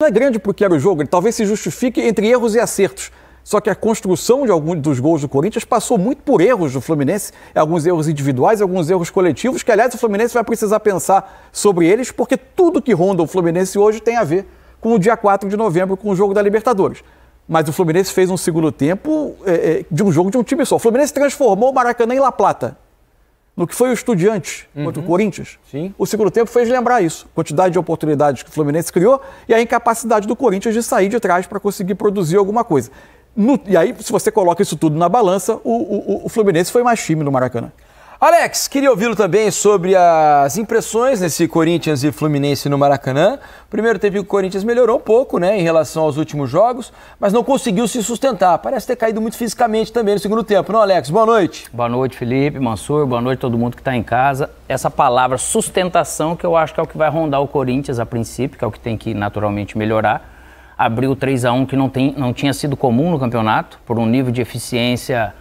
Não é grande porque era o jogo, ele talvez se justifique entre erros e acertos. Só que a construção de alguns dos gols do Corinthians passou muito por erros do Fluminense, alguns erros individuais, alguns erros coletivos, que aliás o Fluminense vai precisar pensar sobre eles, porque tudo que ronda o Fluminense hoje tem a ver com o dia 4 de novembro, com o jogo da Libertadores. Mas o Fluminense fez um segundo tempo de um jogo de um time só. O Fluminense transformou o Maracanã em La Plata, no que foi o Estudiantes contra o Corinthians. Sim. O segundo tempo fez lembrar isso. A quantidade de oportunidades que o Fluminense criou e a incapacidade do Corinthians de sair de trás para conseguir produzir alguma coisa. E aí, se você coloca isso tudo na balança, o Fluminense foi mais time no Maracanã. Alex, queria ouvi-lo também sobre as impressões nesse Corinthians e Fluminense no Maracanã. Primeiro tempo o Corinthians melhorou um pouco, né, em relação aos últimos jogos, mas não conseguiu se sustentar. Parece ter caído muito fisicamente também no segundo tempo, não, Alex? Boa noite. Boa noite, Felipe, Mansur, boa noite a todo mundo que está em casa. Essa palavra sustentação, que eu acho que é o que vai rondar o Corinthians a princípio, que é o que tem que naturalmente melhorar. Abriu 3-1, que não tinha sido comum no campeonato, por um nível de eficiência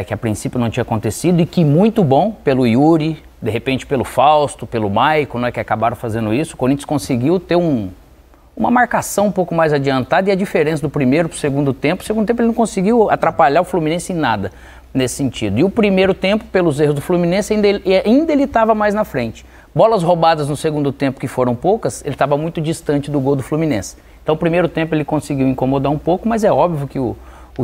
que a princípio não tinha acontecido, e que muito bom pelo Yuri, de repente pelo Fausto, pelo Maicon, né, que acabaram fazendo isso. O Corinthians conseguiu ter uma marcação um pouco mais adiantada, e a diferença do primeiro para o segundo tempo ele não conseguiu atrapalhar o Fluminense em nada nesse sentido. E o primeiro tempo, pelos erros do Fluminense, ainda ele estava mais na frente. Bolas roubadas no segundo tempo, que foram poucas, ele estava muito distante do gol do Fluminense. Então, o primeiro tempo ele conseguiu incomodar um pouco, mas é óbvio que o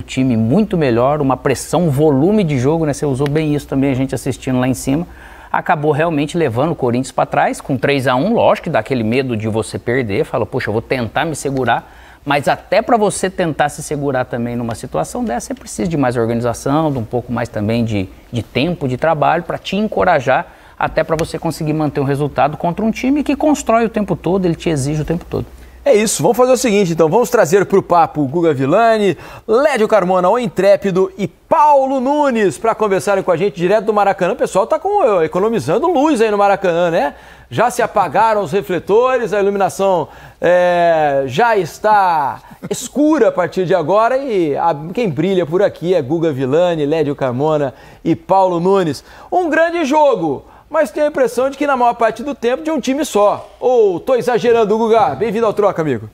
time muito melhor, uma pressão, um volume de jogo, né? Você usou bem isso também, a gente assistindo lá em cima, acabou realmente levando o Corinthians para trás, com 3-1, lógico que dá aquele medo de você perder, fala, poxa, eu vou tentar me segurar, mas até para você tentar se segurar também numa situação dessa, você precisa de mais organização, de um pouco mais também de tempo, de trabalho, para te encorajar, até para você conseguir manter um resultado contra um time que constrói o tempo todo, ele te exige o tempo todo. É isso, vamos fazer o seguinte então, vamos trazer para o papo Guga Villani, Lédio Carmona, o Intrépido e Paulo Nunes para conversarem com a gente direto do Maracanã. O pessoal está economizando luz aí no Maracanã, né? Já se apagaram os refletores, a iluminação já está escura a partir de agora e quem brilha por aqui é Guga Villani, Lédio Carmona e Paulo Nunes. Um grande jogo! Mas tenho a impressão de que na maior parte do tempo de um time só. Ou tô exagerando, Guga? Bem-vindo ao Troca, amigo.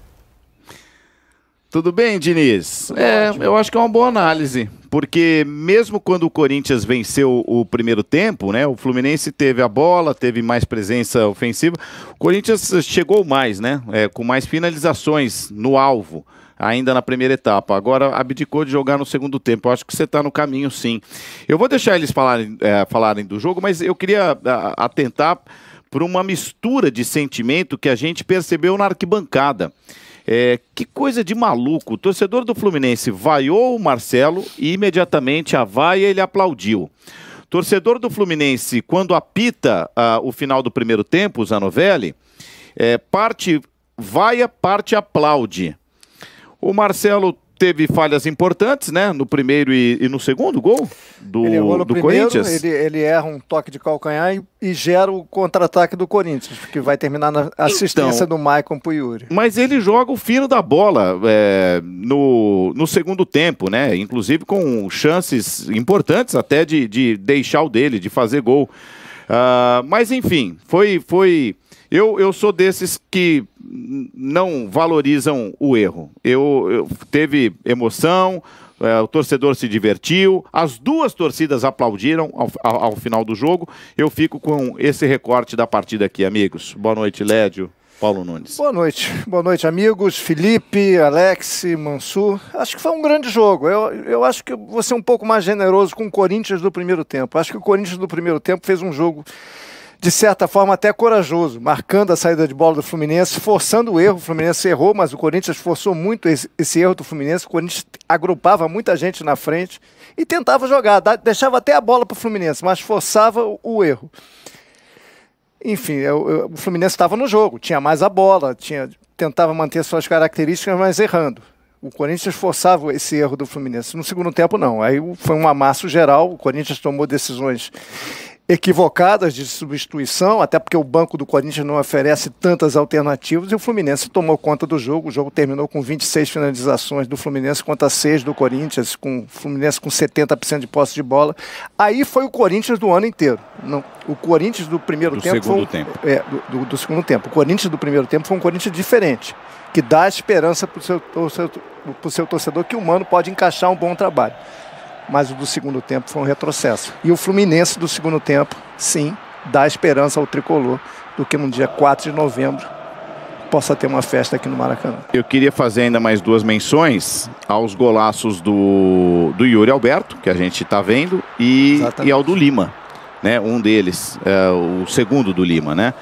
Tudo bem, Diniz? Tudo ótimo. Eu acho que é uma boa análise, porque mesmo quando o Corinthians venceu o primeiro tempo, né, o Fluminense teve a bola, teve mais presença ofensiva, o Corinthians chegou mais, né, com mais finalizações no alvo, ainda na primeira etapa. Agora abdicou de jogar no segundo tempo. Eu acho que você está no caminho, sim. Eu vou deixar eles falarem do jogo, mas eu queria atentar para uma mistura de sentimento que a gente percebeu na arquibancada. Que coisa de maluco. O torcedor do Fluminense vaiou o Marcelo e imediatamente a vaia ele aplaudiu. Torcedor do Fluminense, quando apita o final do primeiro tempo, o Zanovelli, parte vaia, parte aplaude. O Marcelo teve falhas importantes, né? No primeiro e no segundo gol do Corinthians. Ele erra um toque de calcanhar e gera o contra-ataque do Corinthians, que vai terminar na assistência do Maicon pro Yuri. Mas ele joga o fino da bola no segundo tempo, né? Inclusive com chances importantes até de deixar o dele, de fazer gol. Mas enfim, eu sou desses que não valorizam o erro. Teve emoção, o torcedor se divertiu, as duas torcidas aplaudiram ao final do jogo. Eu fico com esse recorte da partida aqui, amigos. Boa noite, Lédio. Paulo Nunes. Boa noite, amigos. Felipe, Alex, Mansur. Acho que foi um grande jogo. Eu acho que eu vou ser um pouco mais generoso com o Corinthians do primeiro tempo. Acho que o Corinthians do primeiro tempo fez um jogo, de certa forma, até corajoso, marcando a saída de bola do Fluminense, forçando o erro. O Fluminense errou, mas o Corinthians forçou muito esse erro do Fluminense. O Corinthians agrupava muita gente na frente e tentava jogar, deixava até a bola para o Fluminense, mas forçava o erro. Enfim, o Fluminense estava no jogo, tinha mais a bola, tentava manter suas características, mas errando. O Corinthians forçava esse erro do Fluminense. No segundo tempo, não. Aí foi um amasso geral, o Corinthians tomou decisões equivocadas de substituição, até porque o banco do Corinthians não oferece tantas alternativas, e o Fluminense tomou conta do jogo. O jogo terminou com 26 finalizações do Fluminense contra 6 do Corinthians, com o Fluminense com 70% de posse de bola. Aí foi o Corinthians do ano inteiro. Não, o Corinthians do primeiro tempo segundo foi tempo. Do segundo tempo. O Corinthians do primeiro tempo foi um Corinthians diferente, que dá esperança para o seu torcedor que o Mano pode encaixar um bom trabalho. Mas o do segundo tempo foi um retrocesso. E o Fluminense do segundo tempo, sim, dá esperança ao tricolor do que no dia 4 de novembro possa ter uma festa aqui no Maracanã. Eu queria fazer ainda mais 2 menções aos golaços do Yuri Alberto, que a gente está vendo, e ao do Lima, né? Um deles, o segundo do Lima, né?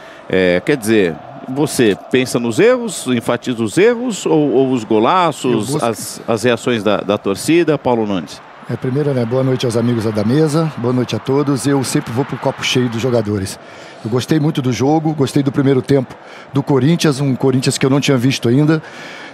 Quer dizer, você pensa nos erros, enfatiza os erros ou os golaços, as reações da torcida? Paulo Nunes. Primeiro, né, boa noite aos amigos da mesa, boa noite a todos. Eu sempre vou para o copo cheio dos jogadores. Eu gostei muito do jogo, gostei do primeiro tempo do Corinthians, um Corinthians que eu não tinha visto ainda,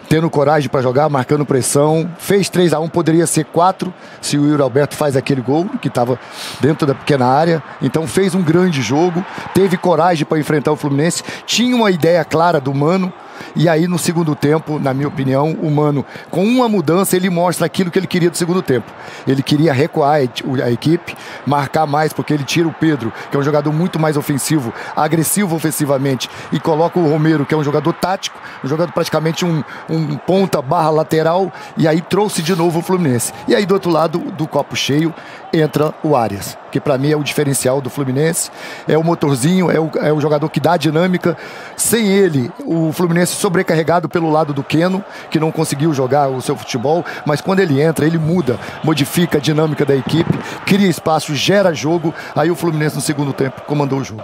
tendo coragem para jogar, marcando pressão. Fez 3-1, poderia ser 4 se o Yuri Alberto faz aquele gol, que estava dentro da pequena área. Então fez um grande jogo, teve coragem para enfrentar o Fluminense, tinha uma ideia clara do Mano. E aí no segundo tempo, na minha opinião, o Mano, com uma mudança, ele mostra aquilo que ele queria do segundo tempo. Ele queria recuar a equipe, marcar mais, porque ele tira o Pedro, que é um jogador muito mais ofensivo, agressivo ofensivamente, e coloca o Romero, que é um jogador tático, um jogador praticamente um ponta barra lateral, e aí trouxe de novo o Fluminense. E aí do outro lado do copo cheio entra o Arias, que para mim é o diferencial do Fluminense, é o motorzinho, é o jogador que dá a dinâmica. Sem ele, o Fluminense sobrecarregado pelo lado do Keno, que não conseguiu jogar o seu futebol, mas quando ele entra, ele muda, modifica a dinâmica da equipe, cria espaço, gera jogo. Aí o Fluminense no segundo tempo comandou o jogo.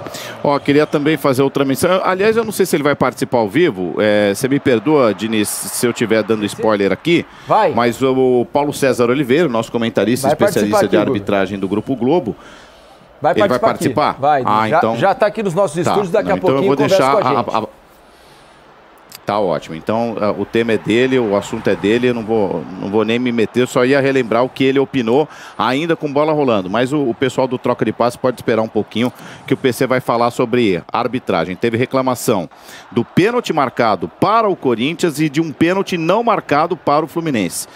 Queria também fazer outra menção. Aliás, eu não sei se ele vai participar ao vivo. Você me perdoa, Diniz, se eu estiver dando spoiler aqui. Vai. Mas o Paulo César Oliveira, nosso comentarista especialista de arbitragem do Grupo Globo, ele vai participar? Vai. Então já está aqui nos nossos estúdios, daqui a pouquinho eu vou deixar com a gente. Tá ótimo. Então, o tema é dele, o assunto é dele, eu não vou nem me meter, só ia relembrar o que ele opinou, ainda com bola rolando. Mas o pessoal do Troca de Passe pode esperar um pouquinho, que o PC vai falar sobre arbitragem. Teve reclamação do pênalti marcado para o Corinthians e de um pênalti não marcado para o Fluminense.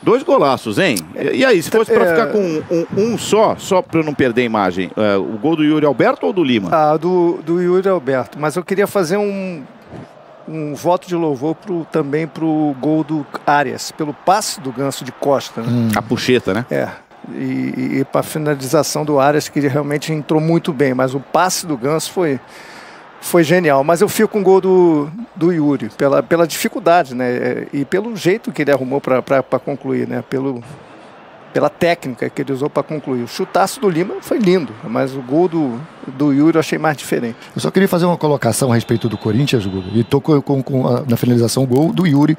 2 golaços, hein? E aí, se fosse para ficar com um só para eu não perder a imagem, o gol do Yuri Alberto ou do Lima? Do Yuri Alberto, mas eu queria fazer um voto de louvor também para o gol do Arias, pelo passe do Ganso de Costa. Né? A puxeta, né? E para a finalização do Arias, que ele realmente entrou muito bem, mas o passe do Ganso foi genial. Mas eu fico com o gol do Yuri, pela dificuldade, né? E pelo jeito que ele arrumou para concluir, né? Pela técnica que ele usou para concluir. O chutaço do Lima foi lindo, mas o gol do Yuri eu achei mais diferente. Eu só queria fazer uma colocação a respeito do Corinthians, Guga, e estou na finalização o gol do Yuri,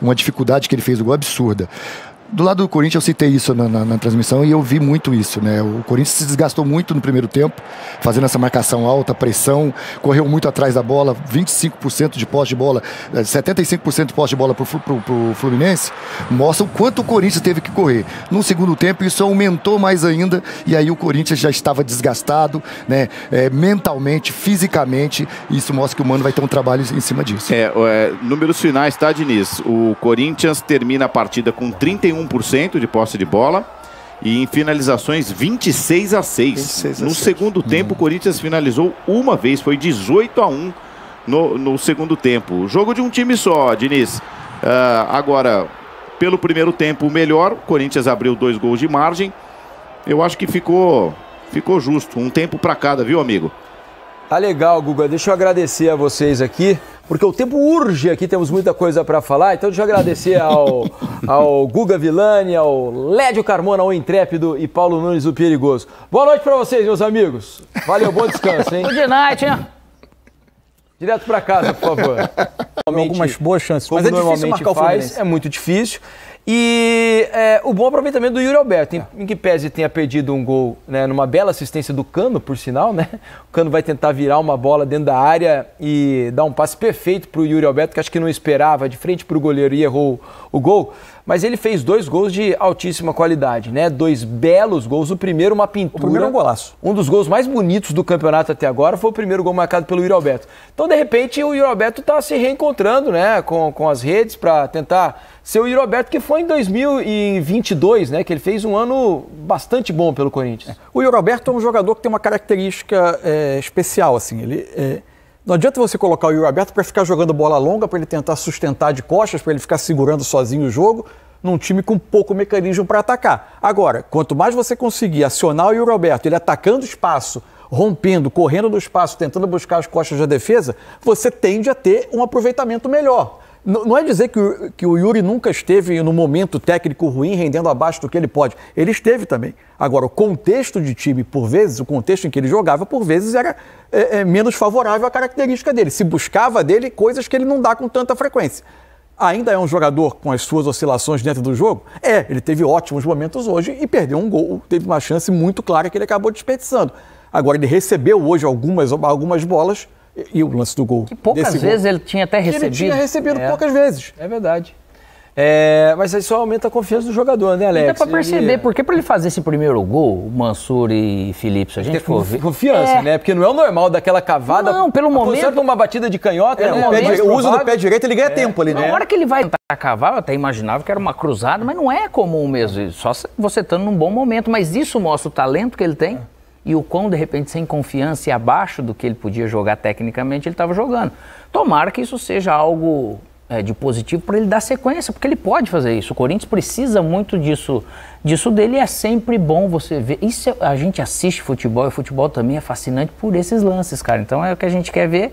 uma dificuldade que ele fez, o gol absurda. Do lado do Corinthians, eu citei isso na transmissão e eu vi muito isso, né? O Corinthians se desgastou muito no primeiro tempo, fazendo essa marcação alta, pressão, correu muito atrás da bola, 25% de posse de bola, 75% de posse de bola pro Fluminense, mostra o quanto o Corinthians teve que correr. No segundo tempo, isso aumentou mais ainda, e aí o Corinthians já estava desgastado, né? Mentalmente, fisicamente, e isso mostra que o Mano vai ter um trabalho em cima disso. Números finais, tá, Diniz? O Corinthians termina a partida com 31% de posse de bola e em finalizações 26-6. No segundo tempo, o Corinthians finalizou uma vez, foi 18-1 no segundo tempo. Jogo de um time só, Diniz. Agora, pelo primeiro tempo, o melhor. O Corinthians abriu 2 gols de margem. Eu acho que ficou justo. Um tempo para cada, viu, amigo? Tá legal, Guga. Deixa eu agradecer a vocês aqui, porque o tempo urge aqui, temos muita coisa para falar. Então deixa eu agradecer ao Guga Villani, ao Lédio Carmona, ao Intrépido e Paulo Nunes, o Perigoso. Boa noite para vocês, meus amigos. Valeu, bom descanso, hein? Good night, hein? Direto para casa, por favor. Algumas boas chances, mas é difícil marcar o Fluminense. É muito difícil. E o bom aproveitamento do Yuri Alberto, em que pese tenha perdido um gol, né, numa bela assistência do Cano, por sinal, né? O Cano vai tentar virar uma bola dentro da área e dar um passe perfeito para o Yuri Alberto, que acho que não esperava, de frente para o goleiro e errou o gol. Mas ele fez 2 gols de altíssima qualidade, né? 2 belos gols. O primeiro, uma pintura. O primeiro é um golaço. Um dos gols mais bonitos do campeonato até agora foi o primeiro gol marcado pelo Yuri Alberto. Então, de repente, o Yuri Alberto está se reencontrando, né? Com as redes para tentar ser o Yuri Alberto que foi em 2022, né? Que ele fez um ano bastante bom pelo Corinthians. O Yuri Alberto é um jogador que tem uma característica especial, assim. Não adianta você colocar o Yuri Alberto para ficar jogando bola longa, para ele tentar sustentar de costas, para ele ficar segurando sozinho o jogo, num time com pouco mecanismo para atacar. Agora, quanto mais você conseguir acionar o Yuri Alberto, ele atacando espaço, rompendo, correndo do espaço, tentando buscar as costas da defesa, você tende a ter um aproveitamento melhor. Não é dizer que o Yuri nunca esteve num momento técnico ruim, rendendo abaixo do que ele pode. Ele esteve também. Agora, o contexto de time, por vezes, o contexto em que ele jogava, por vezes, era menos favorável à característica dele. Se buscava dele coisas que ele não dá com tanta frequência. Ainda é um jogador com as suas oscilações dentro do jogo? Ele teve ótimos momentos hoje e perdeu um gol. Teve uma chance muito clara que ele acabou desperdiçando. Agora, ele recebeu hoje algumas bolas. E o lance do gol. Que poucas vezes ele tinha até recebido. Ele tinha recebido poucas vezes. É verdade. Mas aí só aumenta a confiança do jogador, né, Alex? Dá pra perceber, porque pra ele fazer esse primeiro gol, Mansur e Felipe, se a gente for ver... Confiança, né? Porque não é o normal daquela cavada... Não, pelo momento... Certo, uma batida de canhota... O uso do pé direito, ele ganha tempo ali, né? Na hora que ele vai tentar cavar, eu até imaginava que era uma cruzada, mas não é comum mesmo, só você estando num bom momento. Mas isso mostra o talento que ele tem. E o quão, de repente, sem confiança e abaixo do que ele podia jogar tecnicamente, ele estava jogando. Tomara que isso seja algo de positivo para ele dar sequência, porque ele pode fazer isso. O Corinthians precisa muito disso dele e é sempre bom você ver. Isso, a gente assiste futebol e o futebol também é fascinante por esses lances, cara. Então é o que a gente quer ver.